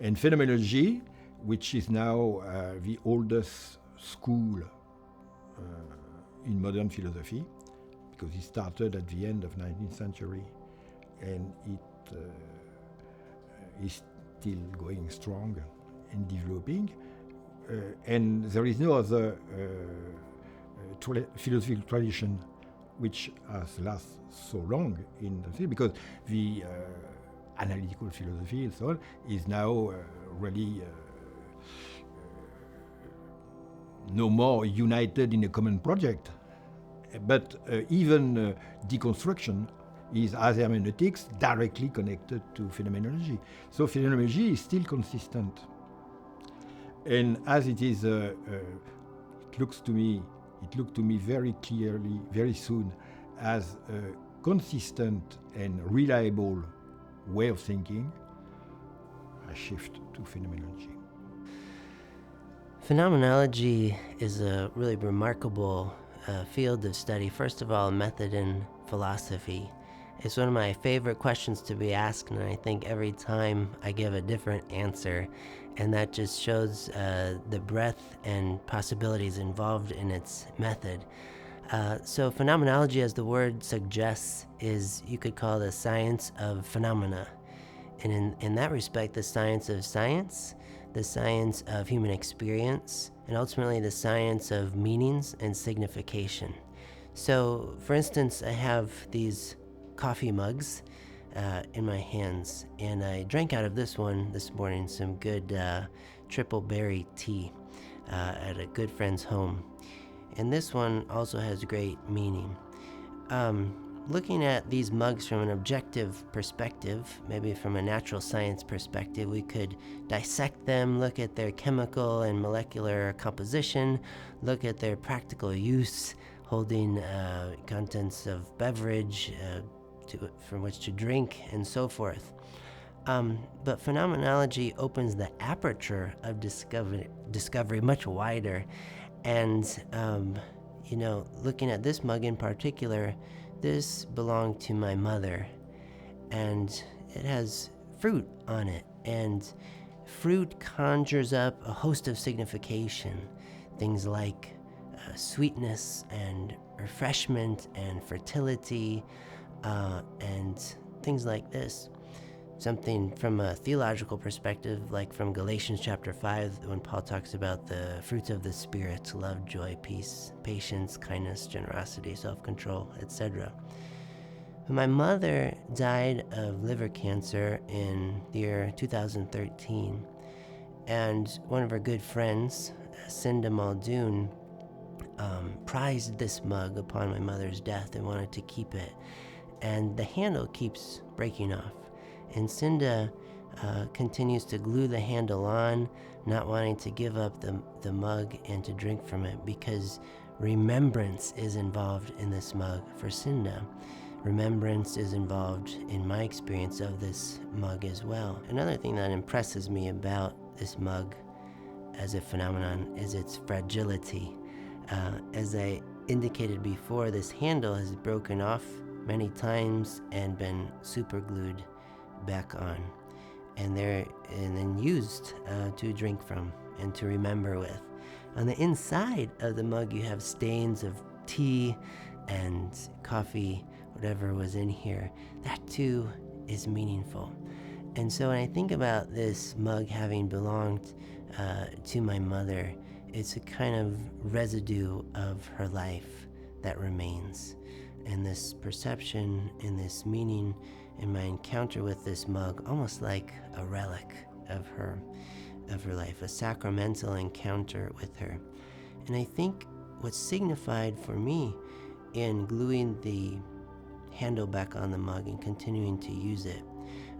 And phenomenology, which is now the oldest school in modern philosophy, because it started at the end of 19th century, and it is still going strong and developing. And there is no other philosophical tradition which has lasted so long in the field, because the analytical philosophy and so on is now really no more united in a common project. But even deconstruction is, as hermeneutics, directly connected to phenomenology. So phenomenology is still consistent. And as it is, it looked to me very clearly, very soon, as a consistent and reliable way of thinking, I shift to phenomenology. Phenomenology is a really remarkable field of study. First of all, a method in philosophy. It's one of my favorite questions to be asked, and I think every time I give a different answer, and that just shows the breadth and possibilities involved in its method. So phenomenology, as the word suggests, is, you could call, the science of phenomena. And in that respect, the science of science, the science of human experience, and ultimately the science of meanings and signification. So, for instance, I have these coffee mugs in my hands, and I drank out of this one this morning, some good triple berry tea at a good friend's home. And this one also has great meaning. Looking at these mugs from an objective perspective, maybe from a natural science perspective, we could dissect them, look at their chemical and molecular composition, look at their practical use, holding contents of beverage from which to drink, and so forth. But phenomenology opens the aperture of discovery much wider. And, looking at this mug in particular, this belonged to my mother, and it has fruit on it, and fruit conjures up a host of signification, things like sweetness and refreshment and fertility, and things like this. Something from a theological perspective, like from Galatians chapter 5, when Paul talks about the fruits of the Spirit: love, joy, peace, patience, kindness, generosity, self-control, etc. My mother died of liver cancer in the year 2013, and one of her good friends, Cinda Muldoon, prized this mug upon my mother's death and wanted to keep it. And the handle keeps breaking off. And Cinda continues to glue the handle on, not wanting to give up the mug and to drink from it, because remembrance is involved in this mug for Cinda. Remembrance is involved in my experience of this mug as well. Another thing that impresses me about this mug as a phenomenon is its fragility. As I indicated before, this handle has broken off many times and been superglued back on, and then used to drink from and to remember with. On the inside of the mug, you have stains of tea and coffee, whatever was in here. That too is meaningful. And so when I think about this mug having belonged to my mother, it's a kind of residue of her life that remains. And this perception and this meaning in my encounter with this mug, almost like a relic of her life, a sacramental encounter with her. And I think what's signified for me in gluing the handle back on the mug and continuing to use it,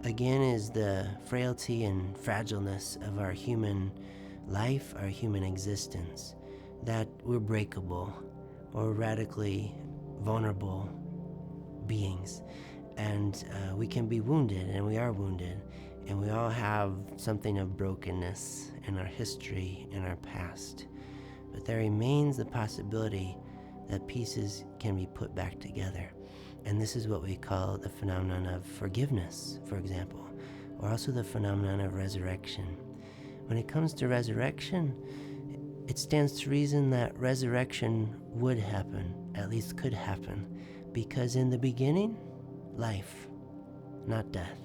again, is the frailty and fragileness of our human life, our human existence, that we're breakable or radically vulnerable beings, and we can be wounded, and we are wounded, and we all have something of brokenness in our history, in our past. But there remains the possibility that pieces can be put back together. And this is what we call the phenomenon of forgiveness, for example, or also the phenomenon of resurrection. When it comes to resurrection, it stands to reason that resurrection would happen, at least could happen, because in the beginning, life, not death.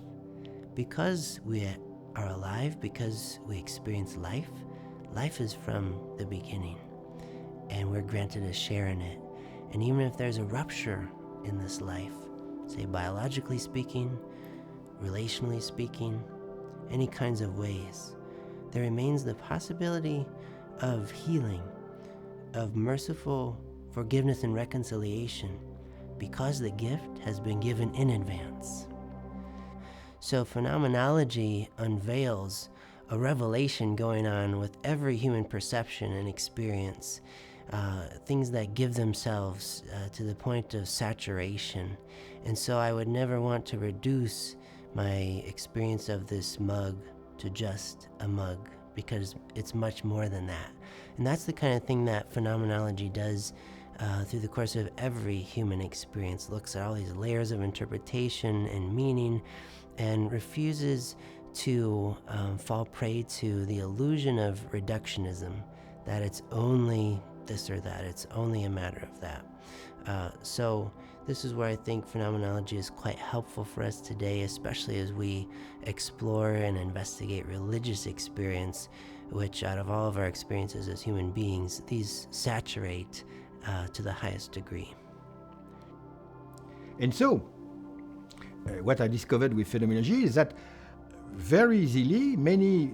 Because we are alive, because we experience life, life is from the beginning, and we're granted a share in it. And even if there's a rupture in this life, say biologically speaking, relationally speaking, any kinds of ways, there remains the possibility of healing, of merciful forgiveness and reconciliation, because the gift has been given in advance. So phenomenology unveils a revelation going on with every human perception and experience, things that give themselves to the point of saturation. And so I would never want to reduce my experience of this mug to just a mug, because it's much more than that. And that's the kind of thing that phenomenology does through the course of every human experience. Looks at all these layers of interpretation and meaning, and refuses to fall prey to the illusion of reductionism, that it's only this or that, it's only a matter of that. So this is where I think phenomenology is quite helpful for us today, especially as we explore and investigate religious experience, which out of all of our experiences as human beings, these saturate to the highest degree. And so, what I discovered with phenomenology is that very easily many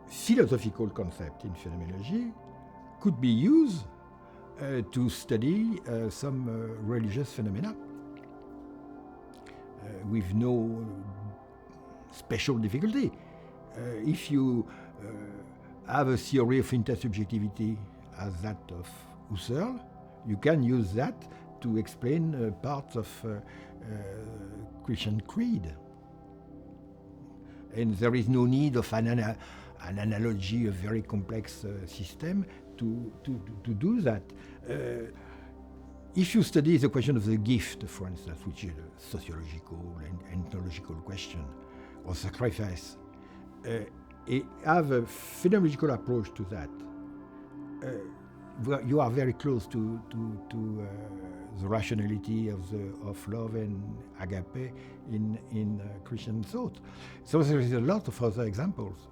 philosophical concepts in phenomenology could be used to study some religious phenomena with no special difficulty. If you have a theory of intersubjectivity as that of Husserl, you can use that to explain parts of Christian creed. And there is no need of an analogy, a very complex system to do that. If you study the question of the gift, for instance, which is a sociological and ethnological question, or sacrifice, have a phenomenological approach to that. You are very close to the rationality of love and agape in Christian thought. So there is a lot of other examples.